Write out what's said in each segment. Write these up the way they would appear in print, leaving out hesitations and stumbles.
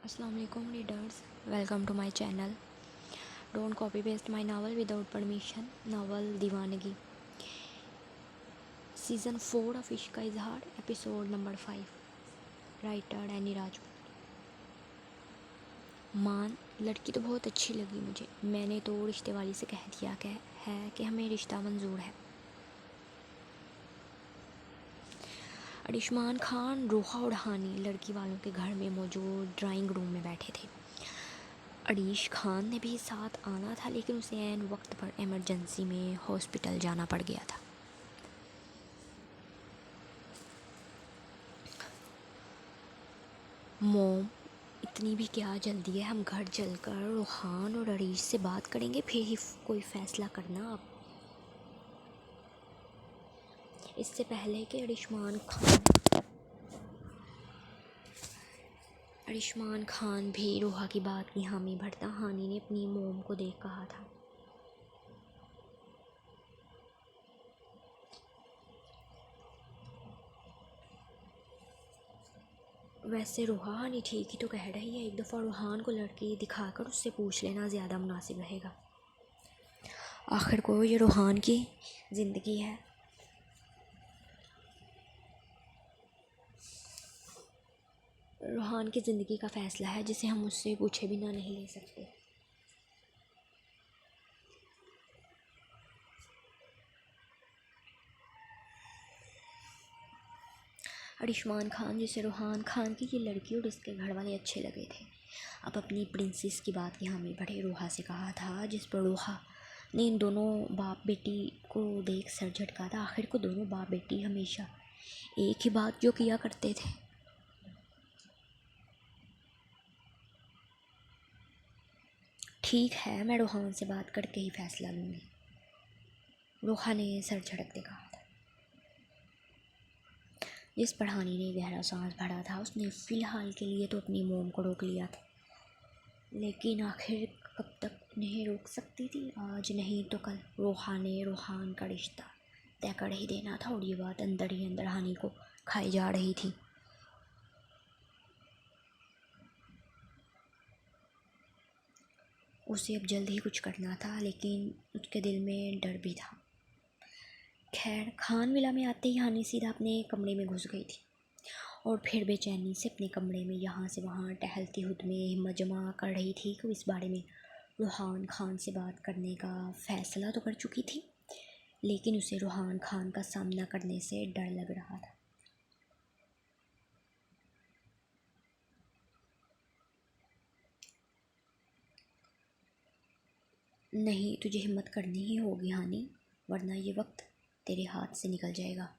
Assalamu alaikum readers, welcome to my channel. Don't copy paste my novel without permission. Novel Diwanagi, Season 4 of Ishq का इजहार, Episode number 5. Writer Annie Raju. मान, लड़की तो बहुत अच्छी लगी मुझे। मैंने तो रिश्ते वाली से कह दिया कि हमें रिश्ता मंजूर है। अरिशमान खान, रोहा और हानी लड़की वालों के घर में मौजूद ड्राइंग रूम में बैठे थे। अरीश खान ने भी साथ आना था, लेकिन उसे ऐन वक्त पर इमरजेंसी में हॉस्पिटल जाना पड़ गया था। मोम, इतनी भी क्या जल्दी है? हम घर चलकर रोहान और अरीश से बात करेंगे, फिर ही कोई फ़ैसला करना आप। इससे पहले कि अरिशमान खान भी रोहा की बात की हामी भरता, हानी ने अपनी मोम को देख कहा था, वैसे रोहा, हानी ठीक ही तो कह रही है। एक दफ़ा रोहान को लड़की दिखाकर उससे पूछ लेना ज़्यादा मुनासिब रहेगा। आखिर को ये रोहान की ज़िंदगी है। रोहान की ज़िंदगी का फ़ैसला है, जिसे हम उससे पूछे बिना नहीं ले सकते। अरिशमान खान, जिसे रोहान खान की ये लड़की और इसके घर वाले अच्छे लगे थे, अब अपनी प्रिंसेस की बात की हामी भरे रोहा से कहा था, जिस पर रोहा ने इन दोनों बाप बेटी को देख सर झटका था। आखिर को दोनों बाप बेटी हमेशा एक ही बात जो किया करते थे। ठीक है, मैं रोहान से बात करके ही फैसला लूँगी, रोहा ने सर झटकते कहा था। जिस पर हानी ने गहरा सांस भरा था। उसने फ़िलहाल के लिए तो अपनी मोम को रोक लिया था, लेकिन आखिर कब तक उन्हें रोक सकती थी? आज नहीं तो कल रोहा ने रोहान का रिश्ता तय कर ही देना था, और ये बात अंदर ही अंदर हानी को खाई जा रही थी। उसे अब जल्द ही कुछ करना था, लेकिन उसके दिल में डर भी था। खैर, खान विला में आते ही हानी सीधा अपने कमरे में घुस गई थी और फिर बेचैनी से अपने कमरे में यहाँ से वहाँ टहलती हुद में हिम्मत जमा कर रही थी कि इस बारे में रोहान खान से बात करने का फ़ैसला तो कर चुकी थी, लेकिन उसे रोहान खान का सामना करने से डर लग रहा था। नहीं, तुझे हिम्मत करनी ही होगी हानी, वरना ये वक्त तेरे हाथ से निकल जाएगा।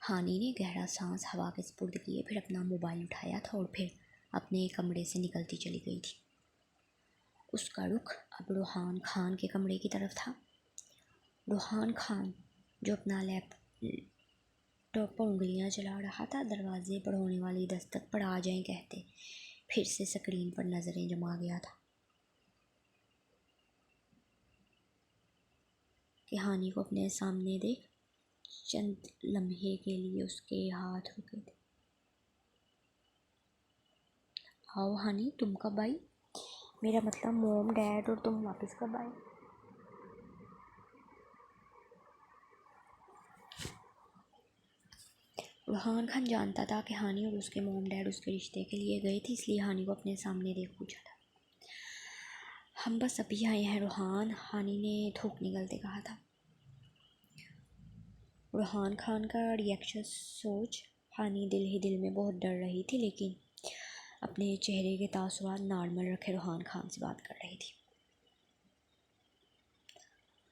हानी ने गहरा सांस हवा के सुपुर्द किए, फिर अपना मोबाइल उठाया था और फिर अपने कमरे से निकलती चली गई थी। उसका रुख अब रोहान खान के कमरे की तरफ था। रोहान खान, जो अपना लैपटॉप पर उंगलियां चला रहा था, दरवाजे पर होने वाली दस्तक पर आ जाएं कहते फिर से स्क्रीन पर नज़रें जमा गया था कि हानी को अपने सामने देख चंद लम्हे के लिए उसके हाथ रुके थे। आओ हानी, तुम कब आई? मेरा मतलब मोम, डैड और तुम वापस कब आए? रोहान खान जानता था कि हानी और उसके मोम डैड उसके रिश्ते के लिए गए थे, इसलिए हानी को अपने सामने देख पूछा था। हम बस अभी आए हैं रोहान, हानी ने थूक निकलते कहा था। रोहान खान का रिएक्शन सोच हानी दिल ही दिल में बहुत डर रही थी, लेकिन अपने चेहरे के तासुरात नॉर्मल रखे रोहान खान से बात कर रही थी।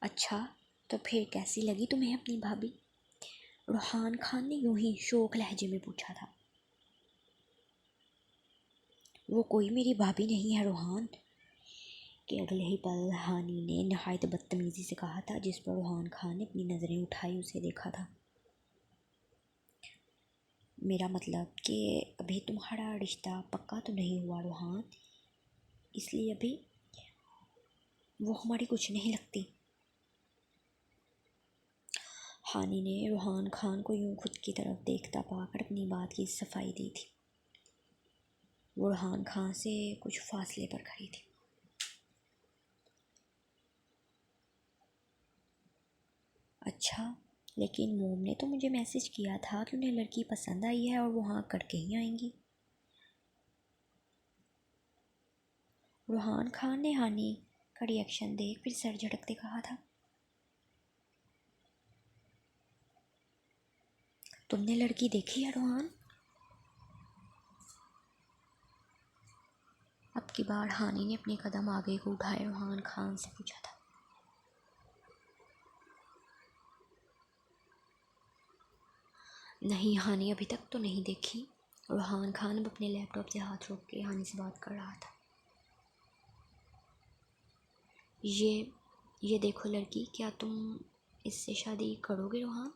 अच्छा, तो फिर कैसी लगी तुम्हें अपनी भाभी? रोहान खान ने यूं ही शोक लहजे में पूछा था। वो कोई मेरी भाभी नहीं है रोहान, के अगले ही पल हानी ने नहायत बदतमीज़ी से कहा था, जिस पर रोहान खान ने अपनी नज़रें उठाई उसे देखा था। मेरा मतलब कि अभी तुम्हारा रिश्ता पक्का तो नहीं हुआ रोहान, इसलिए अभी वो हमारी कुछ नहीं लगती। हानी ने रोहान खान को यूं खुद की तरफ देखता पाकर अपनी बात की सफाई दी थी। वो रुहान खान से कुछ फासले पर खड़ी थी। अच्छा, लेकिन मोम ने तो मुझे मैसेज किया था कि उन्हें लड़की पसंद आई है और वो हाँ करके ही आएंगी। रुहान खान ने हानि का रिएक्शन देख फिर सर झटकते कहा था, तुमने लड़की देखी है रुहान? अब की बार हानि ने अपने कदम आगे को उठाए रुहान खान से पूछा था। नहीं हानि, अभी तक तो नहीं देखी। रुहान खान अब अपने लैपटॉप से हाथ रोक के हानि से बात कर रहा था। ये देखो लड़की, क्या तुम इससे शादी करोगे रुहान?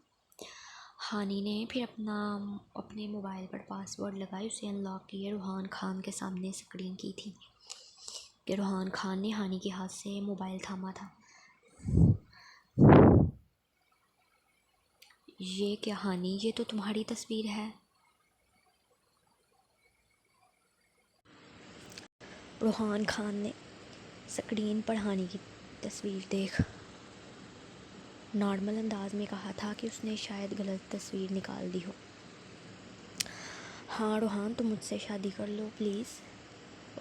हानि ने फिर अपने मोबाइल पर पासवर्ड लगाई, उसे अनलॉक किए रुहान खान के सामने स्क्रीन की थी कि रुहान खान ने हानि के हाथ से मोबाइल थामा था। ये क्या हानि, ये तो तुम्हारी तस्वीर है। रुहान खान ने स्क्रीन पर हानि की तस्वीर देख नॉर्मल अंदाज में कहा था कि उसने शायद गलत तस्वीर निकाल दी हो। हाँ रुहान, तुम मुझसे शादी कर लो प्लीज़।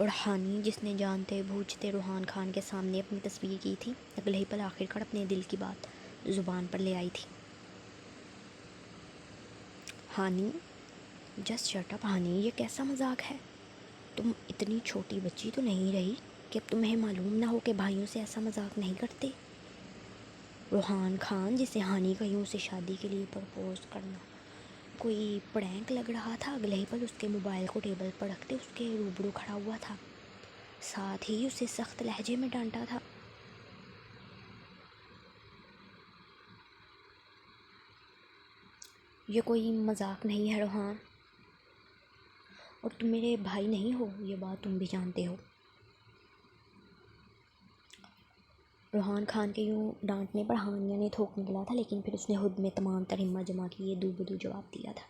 और हानि, जिसने जानते बूझते रुहान खान के सामने अपनी तस्वीर की थी, अगले ही पल आखिरकार अपने दिल की बात ज़ुबान पर ले आई थी। हानि, जस्ट शट अप हानि, ये कैसा मजाक है? तुम इतनी छोटी बच्ची तो नहीं रही कि अब तुम्हें मालूम ना हो कि भाइयों से ऐसा मजाक नहीं करते। रुहान खान, जिसे हानि का यूँ से शादी के लिए प्रपोज करना कोई प्रैंक लग रहा था, अगले ही पल उसके मोबाइल को टेबल पर रखते उसके रूबरू खड़ा हुआ था, साथ ही उसे सख्त लहजे में डांटा था। ये कोई मजाक नहीं है रुहान, और तुम मेरे भाई नहीं हो, ये बात तुम भी जानते हो। रुहान खान के यूँ डांटने पर हानिया ने थोक निकला था, लेकिन फिर उसने खुद में तमाम तर हिम्मत जमा की ये दूबदू जवाब दिया था।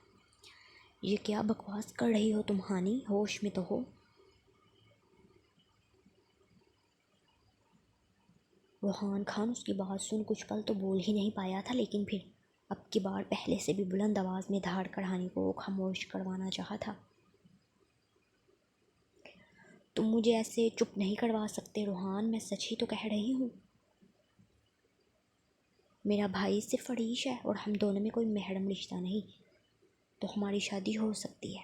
ये क्या बकवास कर रही हो तुम हानि, होश में तो हो। रुहान खान उसकी बात सुन कुछ पल तो बोल ही नहीं पाया था, लेकिन फिर अब की बार पहले से भी बुलंद आवाज़ में धाड़ कर हानि को खामोश करवाना चाहा था। तुम मुझे ऐसे चुप नहीं करवा सकते रुहान, मैं सच ही तो कह रही हूँ। मेरा भाई सिर्फ अरीश है और हम दोनों में कोई महरम रिश्ता नहीं, तो हमारी शादी हो सकती है।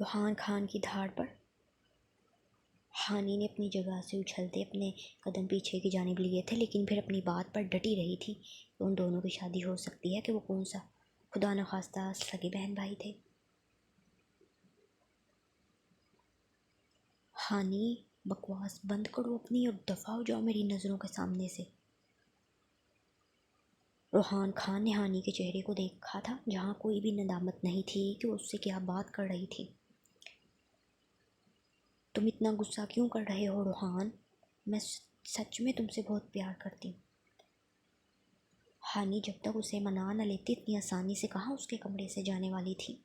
रुहान खान की धाड़ पर हानि ने अपनी जगह से उछलते अपने कदम पीछे की जानिब लिए थे, लेकिन फिर अपनी बात पर डटी रही थी कि उन दोनों की शादी हो सकती है कि वो कौन सा खुदा न खास्ता सगे बहन भाई थे। हानि, बकवास बंद करो अपनी और दफ़ा हो जाओ मेरी नज़रों के सामने से। रुहान खान ने हानि के चेहरे को देखा था, जहाँ कोई भी नदामत नहीं थी कि वो उससे क्या बात कर रही थी। तुम इतना गुस्सा क्यों कर रहे हो रुहान? मैं सच में तुमसे बहुत प्यार करती हूँ। हानि जब तक उसे मना न लेती इतनी आसानी से कहाँ उसके कमरे से जाने वाली थी।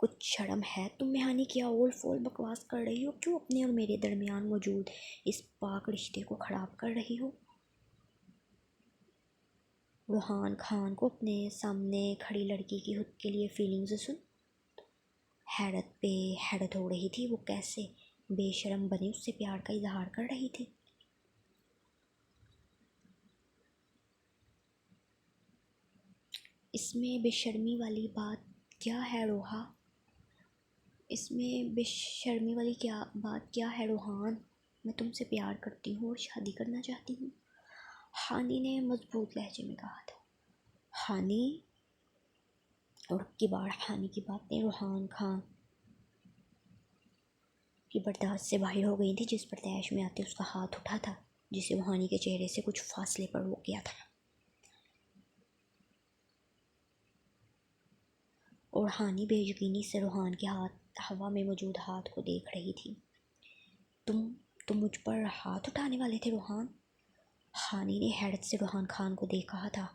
कुछ शर्म है तुम में हानि, क्या ओल फोल बकवास कर रही हो? क्यों अपने और मेरे दरमियान मौजूद इस पाक रिश्ते को ख़राब कर रही हो? रुहान खान को अपने सामने खड़ी लड़की की खुद के लिए फीलिंग्स सुन हैरत पे हैरत हो रही थी। वो कैसे बेशर्म बनी उससे प्यार का इजहार कर रही थी। इसमें बेशर्मी वाली बात क्या है रोहा? इसमें बेशर्मी वाली बात क्या है रुहान? मैं तुमसे प्यार करती हूँ और शादी करना चाहती हूँ, हानि ने मजबूत लहजे में कहा था। हानि, और की बार हानि की बातें रुहान खान की बर्दाश्त से बाहर हो गई थी, जिस पर तैश में आते उसका हाथ उठा था, जिसे वो हानि के चेहरे से कुछ फासले पर रोक गया था। और हानि बेयकीनी से रुहान के हवा में मौजूद हाथ को देख रही थी। तुम मुझ पर हाथ उठाने वाले थे रुहान? हानि ने हैरत से रुहान खान को देख कहा था।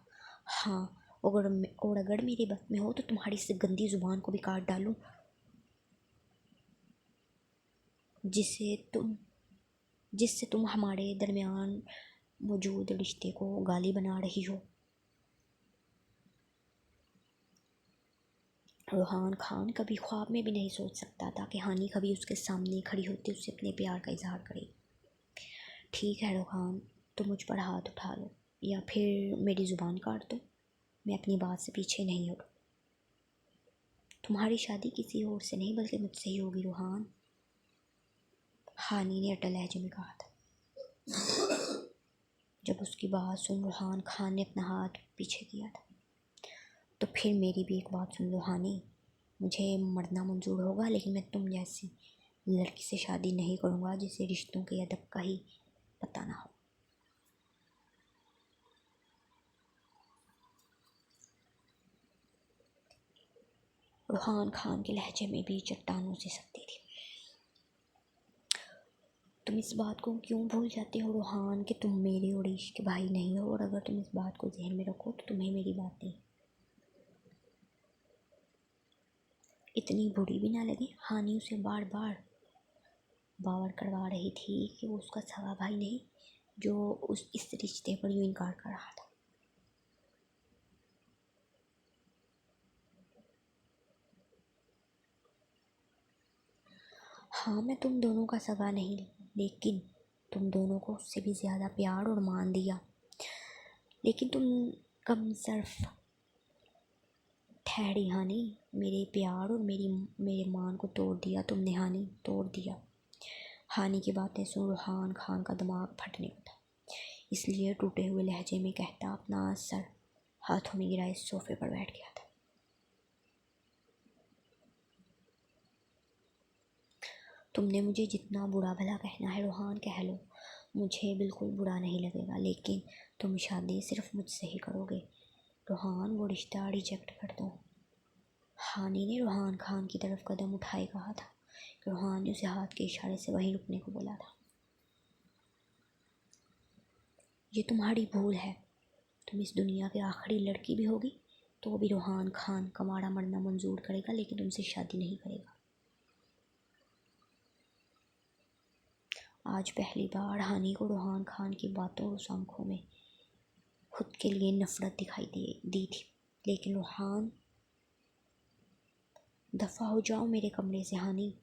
हाँ, और अगर मेरे बस में हो तो तुम्हारी इस गंदी ज़ुबान को भी काट डालूं, जिससे तुम हमारे दरमियान मौजूद रिश्ते को गाली बना रही हो। रोहान खान कभी ख्वाब में भी नहीं सोच सकता था कि हानि कभी उसके सामने खड़ी होती उससे अपने प्यार का इजहार करे। ठीक है रोहान, तुम मुझ पर हाथ उठा लो या फिर मेरी ज़ुबान काट दो, मैं अपनी बात से पीछे नहीं हटूँ। तुम्हारी शादी किसी और से नहीं बल्कि मुझसे ही होगी रोहान, हानि ने अटल लहजे में कहा था। जब उसकी बात सुन रोहान खान ने अपना हाथ पीछे किया था। तो फिर मेरी भी एक बात सुन लो हानि, मुझे मरना मंजूर होगा लेकिन मैं तुम जैसी लड़की से शादी नहीं करूँगा जिसे रिश्तों के अदब का ही पता ना हो। रोहान खान के लहजे में भी चट्टानों से सख्ती थी। तुम इस बात को क्यों भूल जाते हो रोहान कि तुम मेरे और ईश के भाई नहीं हो, और अगर तुम इस बात को जहन में रखो तो तुम्हें मेरी बातें इतनी बुरी भी ना लगे। हानि उसे बार बार बावर करवा रही थी कि वो उसका सगा भाई नहीं जो इस रिश्ते पर यूँ इनकार कर रहा था। हाँ मैं तुम दोनों का सगा नहीं, लेकिन तुम दोनों को उससे भी ज़्यादा प्यार और मान दिया। लेकिन तुम कम सिर्फ ठहरी हानि, मेरे प्यार और मेरे मान को तोड़ दिया तुमने हानि, तोड़ दिया। हानि की बातें सुन रोहान खान का दिमाग फटने को था, इसलिए टूटे हुए लहजे में कहता अपना सर हाथों में गिराए सोफे पर बैठ गया था। तुमने मुझे जितना बुरा भला कहना है रोहान कह लो, मुझे बिल्कुल बुरा नहीं लगेगा, लेकिन तुम शादी सिर्फ मुझसे ही करोगे रोहान, वो रिश्ता रिजेक्ट कर दो। हानि ने रोहान खान की तरफ कदम उठाए कहा था कि रोहान ने उसे हाथ के इशारे से वहीं रुकने को बोला था। ये तुम्हारी भूल है, तुम इस दुनिया की आखिरी लड़की भी होगी तो भी रोहान खान तुम्हारा मरना मंजूर करेगा लेकिन तुमसे शादी नहीं करेगा। आज पहली बार हानि को रोहान खान की बातों और उस आंखों में खुद के लिए नफरत दिखाई दी थी। लेकिन रोहान, दफ़ा हो जाओ मेरे कमरे से हानि,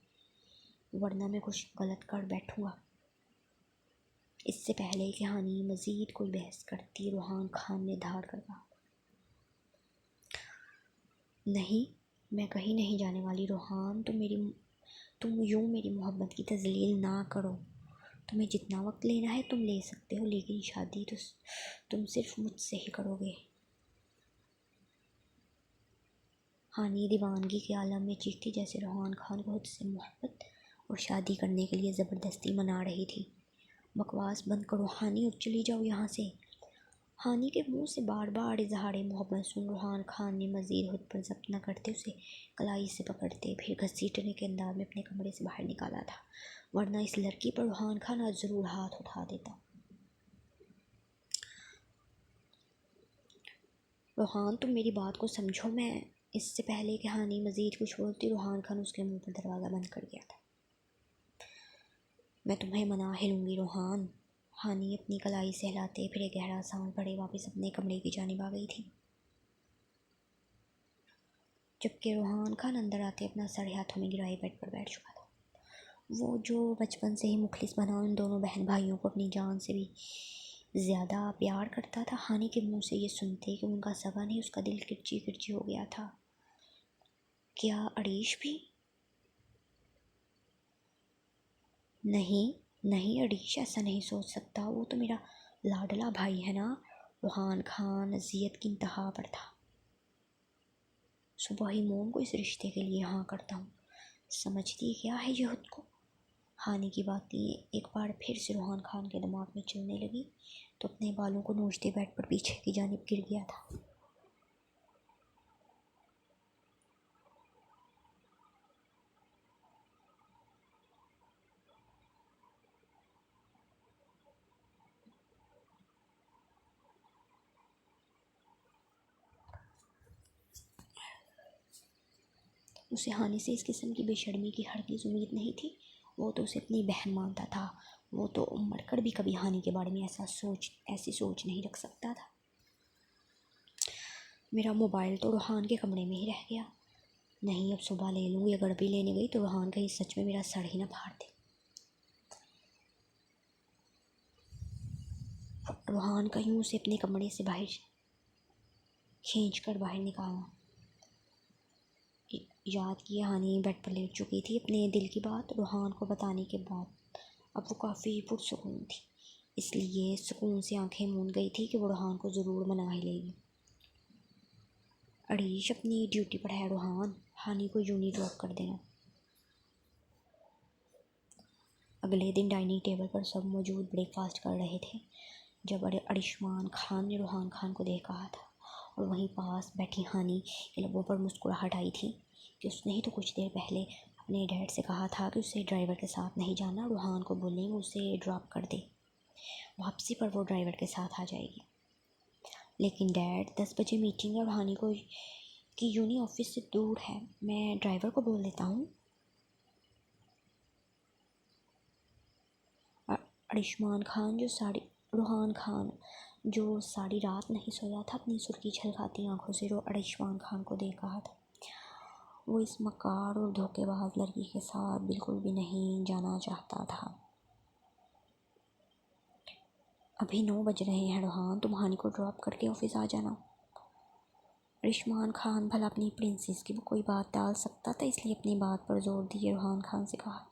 वरना मैं कुछ गलत कर बैठूंगा। इससे पहले कि हानि मज़ीद कोई बहस करती रोहान खान ने धार कर कहा, नहीं मैं कहीं नहीं जाने वाली रोहान, तुम यूँ मेरी मोहब्बत की तज़लील ना करो। तुम्हें जितना वक्त लेना है तुम ले सकते हो, लेकिन शादी तो तुम सिर्फ मुझसे ही करोगे। हानि दीवानगी के आलम में चीखती जैसे रोहान खान को खुद से मोहब्बत और शादी करने के लिए ज़बरदस्ती मना रही थी। बकवास बंद करो हानि और चली जाओ यहाँ से। हानि के मुंह से बार बार इजहार मोहब्बत सुन रोहान खान ने मज़ीद खुद पर जब्त न करते उसे कलाई से पकड़ते फिर घसीटने के अंदाज में अपने कमरे से बाहर निकाला था, वरना इस लड़की पर रोहान खान आज ज़रूर हाथ उठा देता। रोहान तुम मेरी बात को समझो, मैं इससे पहले कि हानि मज़ीद कुछ बोलती रोहान खान उसके मुंह पर दरवाज़ा बंद कर गया था। मैं तुम्हें मना हिलूँगी रोहान, हानि अपनी कलाई से हिलाते फिर एक गहरा सांस भरे वापस अपने कमरे की जानिब आ गई थी, जबकि रोहान खान अंदर आते अपना सर हाथों में गिराए बेड पर बैठ चुका था। वो जो बचपन से ही मुखलिस बना उन दोनों बहन भाइयों को अपनी जान से भी ज़्यादा प्यार करता था, हानि के मुंह से ये सुनते कि उनका सगा नहीं उसका दिल किरची किरची हो गया था। क्या अरीश भी? नहीं नहीं, अरीश ऐसा नहीं सोच सकता, वो तो मेरा लाडला भाई है ना। रोहान खान अजियत की इंतहा पर था। सुबह ही मोम को इस रिश्ते के लिए हाँ करता हूँ, समझती क्या है ये खुद को। हानि की बातें एक बार फिर से रोहान खान के दिमाग में चलने लगी तो अपने बालों को नोचते बेड पर पीछे की जानिब गिर गया था। उसे हानि से इस किस्म की बेशर्मी की हरगिज़ उम्मीद नहीं थी। वो तो उसे अपनी बहन मानता था। वो तो मरकर भी कभी हानि के बारे में ऐसी सोच नहीं रख सकता था। मेरा मोबाइल तो रूहान के कमरे में ही रह गया। नहीं, अब सुबह ले लूँगी। अगर अभी लेने गई तो रूहान कहीं सच में मेरा सर ही ना फाड़ दे। रूहान का यूँ उसे अपने कमरे से बाहर खींच कर बाहर निकाला। याद किया हानि बेड पर लेट चुकी थी। अपने दिल की बात रूहान को बताने के बाद अब वो काफ़ी पुरसुकून थी। इसलिए सुकून से आंखें मूंद गई थी कि वो रूहान को ज़रूर मना ही लेगी। अड़ीश अपनी ड्यूटी पर है रूहान, हानि को यूं नहीं ड्रॉप कर देना। अगले दिन डाइनिंग टेबल पर सब मौजूद ब्रेकफास्ट कर रहे थे जब अरिशमान खान ने रूहान खान को देख कहा था, और वहीं पास बैठी हानि के लबों पर मुस्कुराहट आई थी कि उसने ही तो कुछ देर पहले अपने डैड से कहा था कि उसे ड्राइवर के साथ नहीं जाना, रूहान को बोलेंगे उसे ड्रॉप कर दे। वापसी पर वो ड्राइवर के साथ आ जाएगी। लेकिन डैड 10 बजे मीटिंग है और हानि को कि यूनी ऑफिस से दूर है, मैं ड्राइवर को बोल देता हूँ। रूहान खान जो सारी रात नहीं सोया था, अपनी सुर्खी छलकाती आंखों से अरिशमान खान को देख रहा था। वो इस मक्कार और धोखेबाज लड़की के साथ बिल्कुल भी नहीं जाना चाहता था। अभी 9 बज रहे हैं रूहान, तुम हानि को ड्रॉप करके ऑफिस आ जाना। अरिशमान खान भला अपनी प्रिंसेस की वो कोई बात टाल सकता था, इसलिए अपनी बात पर जोर दिए रूहान खान से कहा,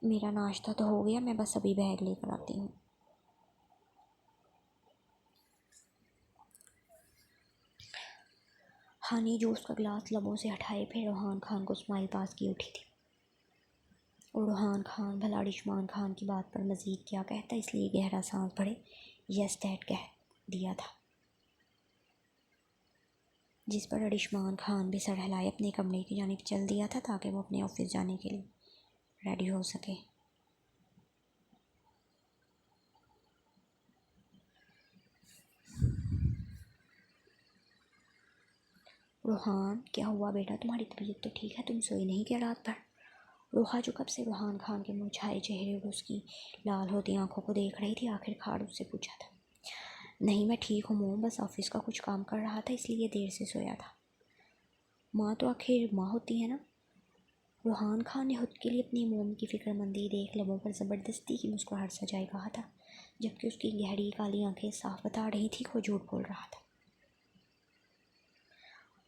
मेरा नाश्ता तो हो गया, मैं बस अभी बैग लेकर आती हूँ। हानि जूस का गिलास लबों से हटाए फिर रूहान खान को स्माइल पास की उठी थी। और रूहान खान भला अरिशमान खान की बात पर मज़ीद क्या कहता, इसलिए गहरा सांस भरे यस डैड कह दिया था, जिस पर अरिशमान खान भी सर हिलाए अपने कमरे की जानिब चल दिया था ताकि वो अपने ऑफिस जाने के लिए रेडी हो सके। रूहान, क्या हुआ बेटा, तुम्हारी तबीयत तो ठीक है, तुम सोई नहीं क्या रात भर? रोहा जो कब से रूहान खान के मुरझाए चेहरे और उसकी लाल होती आंखों को देख रही थी, आखिरकार उससे पूछा था। नहीं, मैं ठीक हूँ मोम, बस ऑफिस का कुछ काम कर रहा था इसलिए देर से सोया था। माँ तो आखिर माँ होती है ना। रूहान खान ने खुद के लिए अपनी मोम की फिक्रमंदी देख लबों पर ज़बरदस्ती की मुस्कुराहट सजाए कहा था, जबकि उसकी गहरी काली आंखें साफ बता रही थी कि वो झूठ बोल रहा था।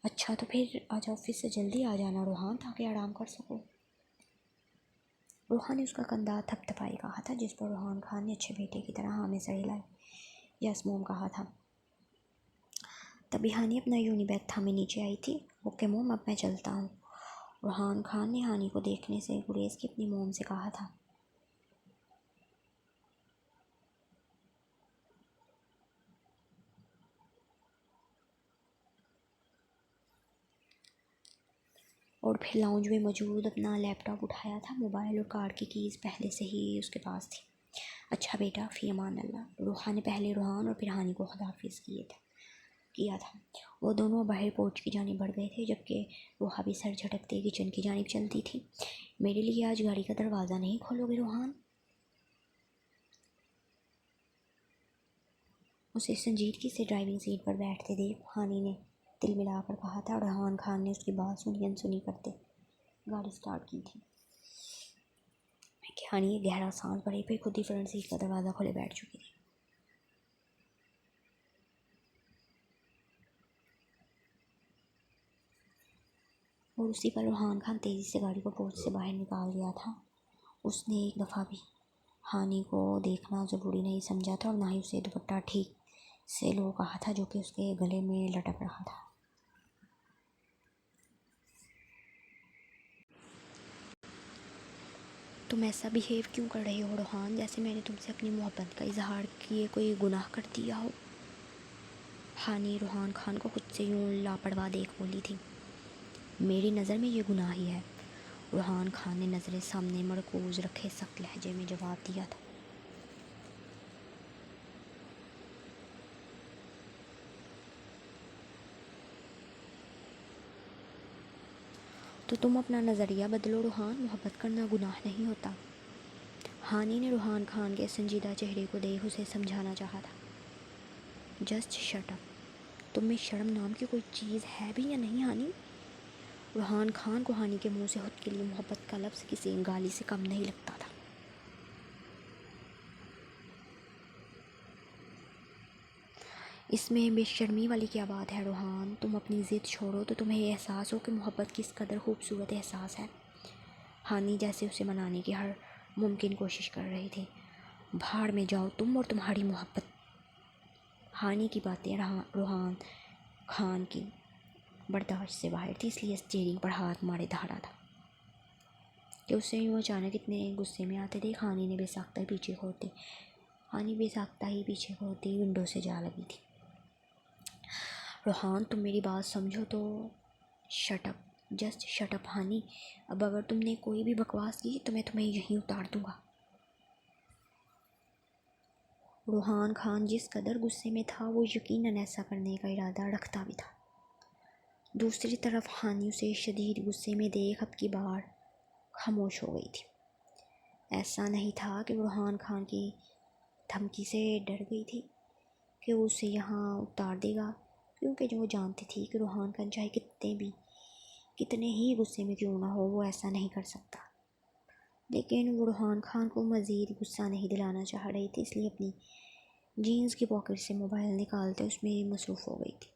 अच्छा, तो फिर आज ऑफिस से जल्दी आ जाना रूहान, ताकि आराम कर सको। रूहान ने उसका कंधा थपथपाए कहा था, जिस पर रूहान खान ने अच्छे बेटे की तरह हाँ में सर हिलाई। यस मोम कहा था। तभी हानि अपना यूनी बैग थामे नीचे आई थी। ओके मोम, अब मैं चलता हूँ, रूहान खान ने हानि को देखने से गुरेज की अपनी मोम से कहा था। और फिर लाउंज में मौजूद अपना लैपटॉप उठाया था। मोबाइल और कार की कीज़ पहले से ही उसके पास थी। अच्छा बेटा, फ़ी अमान अल्लाह। रूहा ने पहले रूहान और फिर हानि को खुदाफिज किया था। वो दोनों बाहर पोर्च की जानिब बढ़ गए थे, जबकि रूहा भी सर झटकते किचन की जानिब चलती थी। मेरे लिए आज गाड़ी का दरवाज़ा नहीं खोलोगे रूहान? उसे संजीदगी से ड्राइविंग सीट पर बैठते देख हानि ने दिल मिलाकर कहा था, और रूहान खान ने उसकी बात सुनी अनसुनी करते गाड़ी स्टार्ट की थी कि हानि गहरा सांस भरे फिर खुद ही फ्रंट सीट का दरवाज़ा खोले बैठ चुकी थी। और उसी पर रूहान खान तेज़ी से गाड़ी को पोर्च से बाहर निकाल गया था। उसने एक दफ़ा भी हानि को देखना ज़रूरी नहीं समझा था और ना ही उसे दुपट्टा ठीक से लो कहा था, जो कि उसके गले में लटक रहा था। तुम ऐसा बिहेव क्यों कर रही हो रूहान, जैसे मैंने तुमसे अपनी मोहब्बत का इजहार किए कोई गुनाह कर दिया हो। हानि रूहान खान को खुद से यूं लापरवाह देख बोली थी। मेरी नज़र में ये गुनाह ही है। रूहान खान ने नज़रें सामने मरकूज़ रखे सख्त लहजे में जवाब दिया था। तो तुम अपना नज़रिया बदलो रूहान, मोहब्बत करना गुनाह नहीं होता। हानी ने रूहान खान के संजीदा चेहरे को देख उसे समझाना चाहा था। Just shut up. तुम में शर्म नाम की कोई चीज़ है भी या नहीं हानी? रूहान खान को हानी के मुंह से खुद के लिए मोहब्बत का लफ्ज़ किसी गाली से कम नहीं लगता था। इसमें बेशर्मी वाली क्या बात है रूहान? तुम अपनी ज़िद छोड़ो तो तुम्हें एहसास हो कि मोहब्बत किस कदर खूबसूरत एहसास है। हानी जैसे उसे मनाने की हर मुमकिन कोशिश कर रही थी। भाड़ में जाओ तुम और तुम्हारी मोहब्बत। हानी की बातें रूहान खान की बर्दाश्त से बाहर थी, इसलिए स्टीयरिंग पर हाथ मारे धारा था कि उससे यूँ अचानक इतने गुस्से में आते थे। हानी बेसाख्ता ही पीछे होती विंडो से जा लगी थी। रूहान तुम मेरी बात समझो तो। Shut up, just shut up Hani. अब अगर तुमने कोई भी बकवास की तो मैं तुम्हें यहीं उतार दूंगा। रूहान खान जिस कदर गुस्से में था वो यकीनन ऐसा करने का इरादा रखता भी था। दूसरी तरफ हानी उसे शदीद गुस्से में देख अब की बार खामोश हो गई थी। ऐसा नहीं था कि रूहान खान की धमकी से डर गई थी कि वो उसे यहाँ उतार देगा, क्योंकि जो वो जानती थी कि रूहान खान चाहे कितने ही गुस्से में क्यों ना हो वो ऐसा नहीं कर सकता। लेकिन वो रूहान खान को मज़ीद गुस्सा नहीं दिलाना चाह रही थी, इसलिए अपनी जीन्स की पॉकेट से मोबाइल निकालते उसमें मसरूफ़ हो गई थी।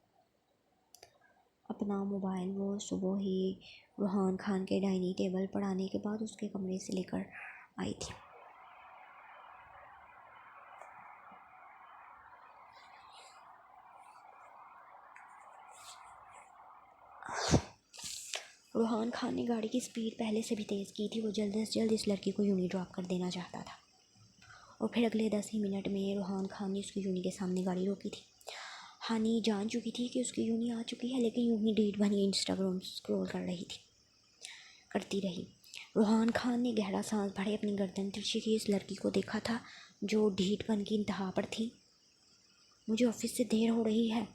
अपना मोबाइल वो सुबह ही रूहान खान के डाइनिंग टेबल पर आने के बाद उसके कमरे से लेकर आई थी। रूहान खान ने गाड़ी की स्पीड पहले से भी तेज़ की थी। वो जल्द से जल्द इस लड़की को यूनी ड्रॉप कर देना चाहता था और फिर अगले 10 ही मिनट में रूहान खान ने उसकी यूनी के सामने गाड़ी रोकी थी। हानी जान चुकी थी कि उसकी यूनी आ चुकी है, लेकिन यूं ही ढीठ बनी इंस्टाग्राम स्क्रॉल करती रही। रूहान खान ने गहरा सांस भरे अपनी गर्दन तिरछी की इस लड़की को देखा था जो ढीठपन की इंतहा पर थी। मुझे ऑफिस से देर हो रही है,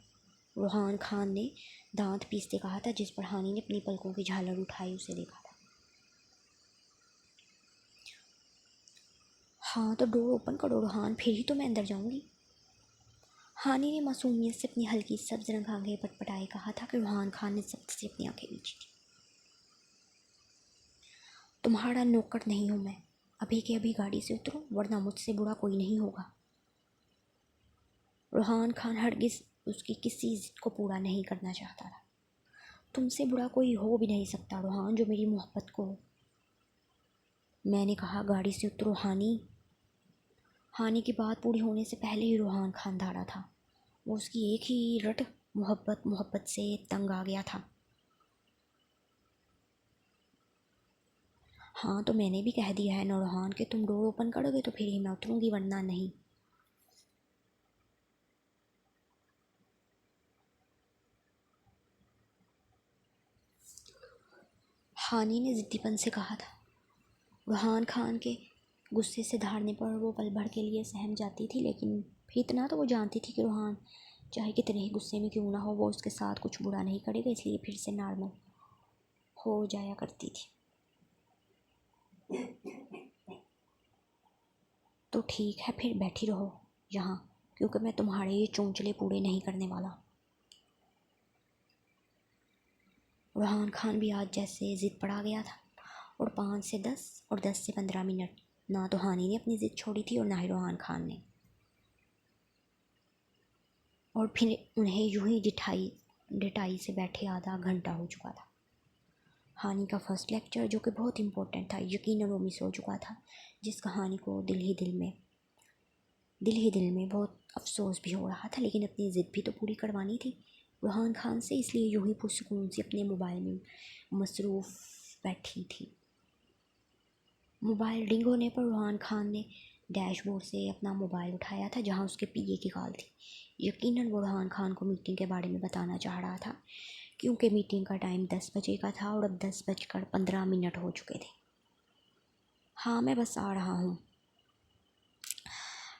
रूहान खान ने दांत पीसते कहा था, जिस पर हानी ने अपनी पलकों की झालर उठाई उसे देखा था। हाँ तो डोर ओपन करो रूहान, फिर ही तो मैं अंदर जाऊंगी। हानी ने मासूमियत से अपनी हल्की सब्ज रंग आंखें पटपटाए कहा था कि रूहान खान ने सख्त से अपनी आंखें नीची थी। तुम्हारा नौकर नहीं हूँ मैं, अभी के अभी गाड़ी से उतरो वरना मुझसे बुरा कोई नहीं होगा। रूहान खान हरगिज़ उसकी किसी जिद को पूरा नहीं करना चाहता था। तुमसे बुरा कोई हो भी नहीं सकता रूहान जो मेरी मोहब्बत को। मैंने कहा गाड़ी से उतरो हानी। हानी की बात पूरी होने से पहले ही रूहान खान धारा था। वो उसकी एक ही रट मोहब्बत से तंग आ गया था। हाँ तो मैंने भी कह दिया है ना रूहान कि तुम डोर ओपन करोगे तो फिर ही मैं उतरूँगी वरना नहीं। हानी ने ज़िद्दीपन से कहा था। रूहान खान के गुस्से से धारने पर वो पल भर के लिए सहम जाती थी, लेकिन फिर इतना तो वो जानती थी कि रूहान चाहे कितने ही गुस्से में क्यों ना हो वो उसके साथ कुछ बुरा नहीं करेगा, इसलिए फिर से नॉर्मल हो जाया करती थी। तो ठीक है फिर बैठी रहो यहाँ, क्योंकि मैं तुम्हारे ये चोंचले पूरे नहीं करने वाला। रूहान खान भी आज जैसे ज़िद पड़ा गया था और 5 से 10 और 10 से 15 मिनट ना तो हानी ने अपनी ज़िद छोड़ी थी और ना ही रूहान खान ने। और फिर उन्हें यूं ही डिठाई से बैठे आधा घंटा हो चुका था। हानी का फर्स्ट लेक्चर जो कि बहुत इम्पोर्टेंट था यकीनन वो मिस हो चुका था, जिस कहानी को दिल ही दिल में बहुत अफसोस भी हो रहा था, लेकिन अपनी ज़िद भी तो पूरी करवानी थी रूहान खान से, इसलिए यूं ही पुरसुकून से अपने मोबाइल में मसरूफ़ बैठी थी। मोबाइल रिंग होने पर रूहान खान ने डैशबोर्ड से अपना मोबाइल उठाया था जहां उसके पीए की कॉल थी। यकीनन वो रूहान खान को मीटिंग के बारे में बताना चाह रहा था, क्योंकि मीटिंग का टाइम 10 बजे का था और अब 10:15 हो चुके थे। हाँ मैं बस आ रहा हूँ,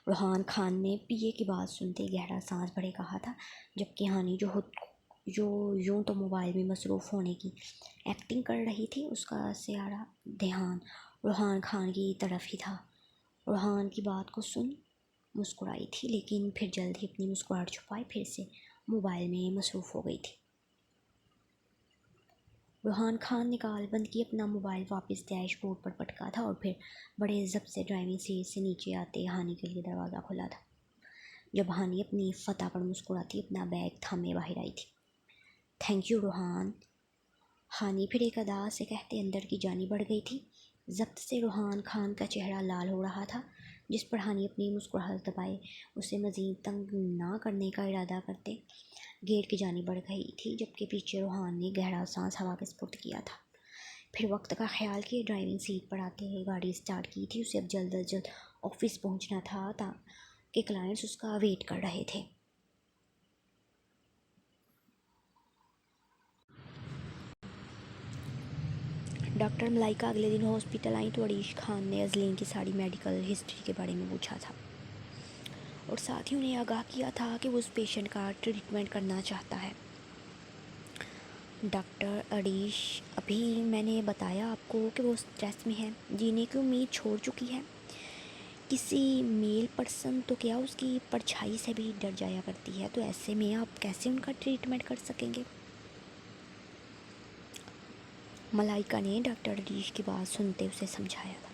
रूहान खान ने पीए की बात सुनते गहरा सांस भरे कहा था, जबकि हानी जो जो यूं तो मोबाइल में मसरूफ़ होने की एक्टिंग कर रही थी, उसका सारा ध्यान रूहान खान की तरफ ही था। रूहान की बात को सुन मुस्कुराई थी, लेकिन फिर जल्द ही अपनी मुस्कुराहट छुपाए फिर से मोबाइल में मसरूफ़ हो गई थी। रूहान खान ने काल बंद की अपना मोबाइल वापस डैशबोर्ड पर पटका था और फिर बड़े ज़ब्त से ड्राइविंग सीट से नीचे आते हानि के लिए दरवाज़ा खुला था। जब हानि अपनी फतह पर मुस्कुराती अपना बैग थामे बाहर आई थी। थैंक यू रूहान, हानि फिर एक अदा से कहते अंदर की जानी बढ़ गई थी। ज़ब्त से रूहान खान का चेहरा लाल हो रहा था, जिस पर हानि अपनी मुस्कुराहट दबाए उसे मज़ीद तंग ना करने का इरादा करते गेट की जानी बढ़ गई थी, जबकि पीछे रूहान ने गहरा सांस हवा के सुपुर्द किया था। फिर वक्त का ख्याल किए ड्राइविंग सीट पर आते हुए गाड़ी स्टार्ट की थी। उसे अब जल्द अज जल्द ऑफिस पहुंचना था ताकि क्लाइंट्स उसका वेट कर रहे थे। डॉक्टर मलाइका अगले दिन हॉस्पिटल आई तो अरीश खान ने अजलीन की सारी मेडिकल हिस्ट्री के बारे में पूछा था और साथ ही उन्हें आगाह किया था कि वो उस पेशेंट का ट्रीटमेंट करना चाहता है। डॉक्टर अरीश, अभी मैंने बताया आपको कि वो स्ट्रेस में है, जीने की उम्मीद छोड़ चुकी है। किसी मेल पर्सन तो क्या उसकी परछाई से भी डर जाया करती है, तो ऐसे में आप कैसे उनका ट्रीटमेंट कर सकेंगे। मलाइका ने डॉक्टर अरीश की बात सुनते उसे समझाया था।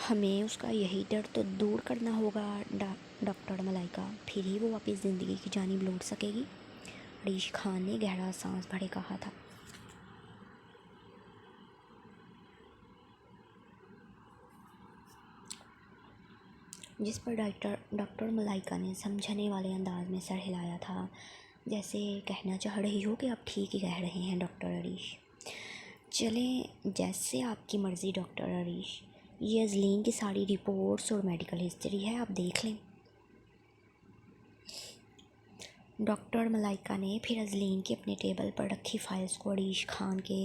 हमें उसका यही डर तो दूर करना होगा डॉक्टर मलाइका, फिर ही वो वापस ज़िंदगी की जानिब लौट सकेगी। अरीश खान ने गहरा सांस भरे कहा था। जिस पर डॉक्टर मलाइका ने समझने वाले अंदाज में सर हिलाया था, जैसे कहना चाह रही हो कि आप ठीक ही कह रहे हैं डॉक्टर अरीश। चलें, जैसे आपकी मर्ज़ी डॉक्टर अरीश। ये अजलीन की सारी रिपोर्ट्स और मेडिकल हिस्ट्री है, आप देख लें। डॉक्टर मलाइका ने फिर अजलीन की अपने टेबल पर रखी फाइल्स को अरीश खान के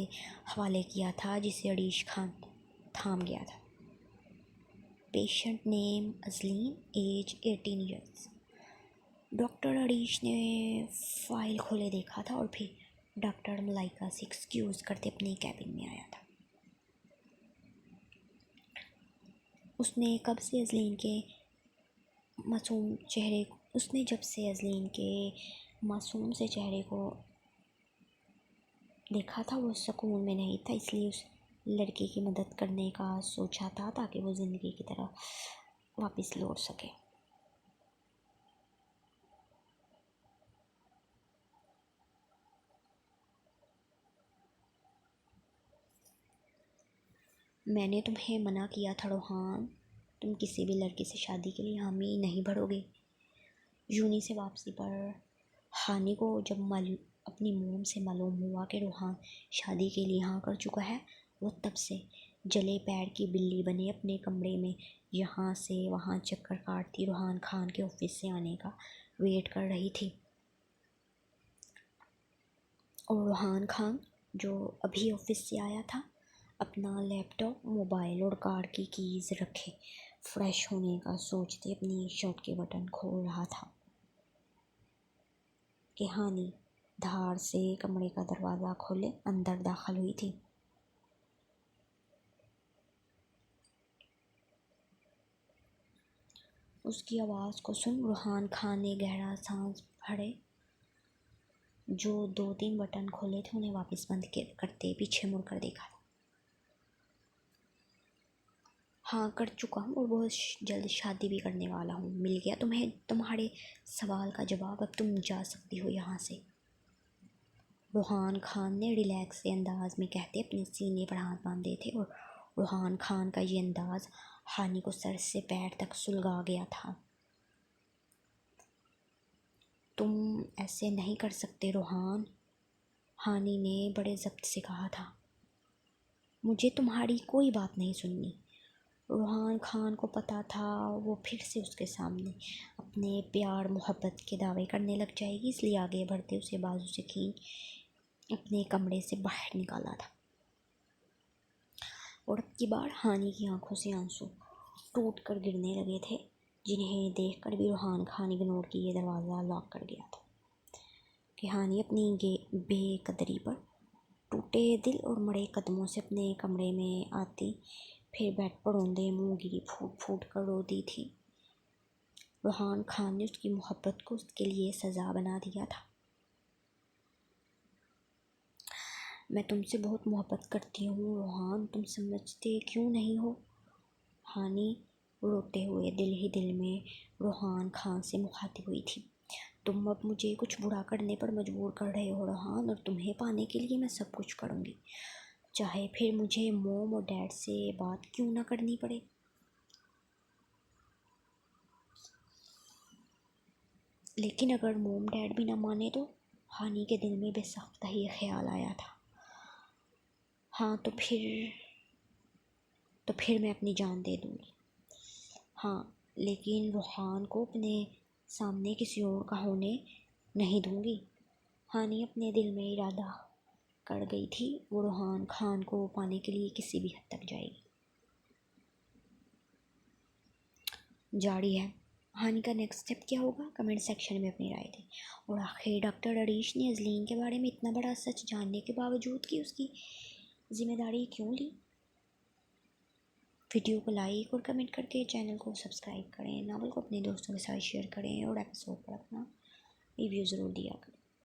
हवाले किया था, जिसे अरीश खान थाम गया था। Patient name Ajleen, age 18 years. Doctor Arish ने फाइल खोले देखा था और फिर डॉक्टर मलाइका से एक्सक्यूज़ करते अपने कैबिन में आया था। उसने जब से अजलीन के मासूम से चेहरे को देखा था, वो सुकून में नहीं था, इसलिए उस लड़की की मदद करने का सोचा था ताकि वो ज़िंदगी की तरफ वापस लौट सके। मैंने तुम्हें मना किया था रूहान, तुम किसी भी लड़की से शादी के लिए हामी नहीं भरोगे। यूनी से वापसी पर हानि को जब अपनी मोम से मालूम हुआ कि रूहान शादी के लिए हाँ कर चुका है, वो तब से जले पैर की बिल्ली बने अपने कमरे में यहाँ से वहाँ चक्कर काटती रूहान खान के ऑफिस से आने का वेट कर रही थी। और रूहान खान जो अभी ऑफिस से आया था, अपना लैपटॉप, मोबाइल और कार की कीज़ रखे फ्रेश होने का सोचते अपनी शर्ट के बटन खोल रहा था कि हानि धार से कमरे का दरवाज़ा खोले अंदर दाखिल हुई थी। उसकी आवाज़ को सुन रूहान खान ने गहरा सांस भरे। जो 2-3 बटन खोले थे उन्हें वापस बंद करते पीछे मुड़कर देखा था। हाँ कर चुका हूँ और बहुत जल्द शादी भी करने वाला हूँ। मिल गया तुम्हें तुम्हारे सवाल का जवाब, अब तुम जा सकती हो यहाँ से। रूहान खान ने रिलैक्स से अंदाज में कहते अपने सीने पर हाथ बांधे थे और रूहान खान का ये अंदाज हानि को सर से पैर तक सुलगा गया था। तुम ऐसे नहीं कर सकते रूहान, हानि ने बड़े ज़ब्त से कहा था। मुझे तुम्हारी कोई बात नहीं सुननी। रूहान खान को पता था वो फिर से उसके सामने अपने प्यार मोहब्बत के दावे करने लग जाएगी, इसलिए आगे बढ़ते उसे बाजू से खींच अपने कमरे से बाहर निकाला था। और अब की बार हानि की आंखों से आंसू टूट कर गिरने लगे थे। जिन्हें देखकर भी रूहान खान इग्नोर किए दरवाज़ा लॉक कर गया था कि हानि अपनी बेकदरी पर टूटे दिल और मड़े कदमों से अपने कमरे में आती, फिर बेड पर रोंदे मुँह गिरी फूट फूट कर रोती थी। रूहान खान ने उसकी मोहब्बत को उसके लिए सज़ा बना दिया था। मैं तुमसे बहुत मोहब्बत करती हूँ रूहान, तुम समझते क्यों नहीं हो? हानि रोते हुए दिल ही दिल में रूहान खान से मुखातिब हुई थी। तुम अब मुझे कुछ बुरा करने पर मजबूर कर रहे हो रूहान, और तुम्हें पाने के लिए मैं सब कुछ करूँगी, चाहे फिर मुझे मोम और डैड से बात क्यों ना करनी पड़े। लेकिन अगर मोम डैड भी ना माने तो? हानि के दिल में बेसाख्ता ही ख्याल आया था। हाँ तो फिर मैं अपनी जान दे दूँगी। हाँ, लेकिन रूहान को अपने सामने किसी और का होने नहीं दूँगी। हानि अपने दिल में इरादा कर गई थी, वो रूहान खान को पाने के लिए किसी भी हद तक जाएगी। जारी है, हानि का नेक्स्ट स्टेप क्या होगा? कमेंट सेक्शन में अपनी राय दें। और आखिर डॉक्टर अरीश ने अजलीन के बारे में इतना बड़ा सच जानने के बावजूद कि उसकी जिम्मेदारी क्यों ली? वीडियो को लाइक और कमेंट करके चैनल को सब्सक्राइब करें, नावल को अपने दोस्तों के साथ शेयर करें और एपिसोड पर अपना रिव्यू ज़रूर दिया करें।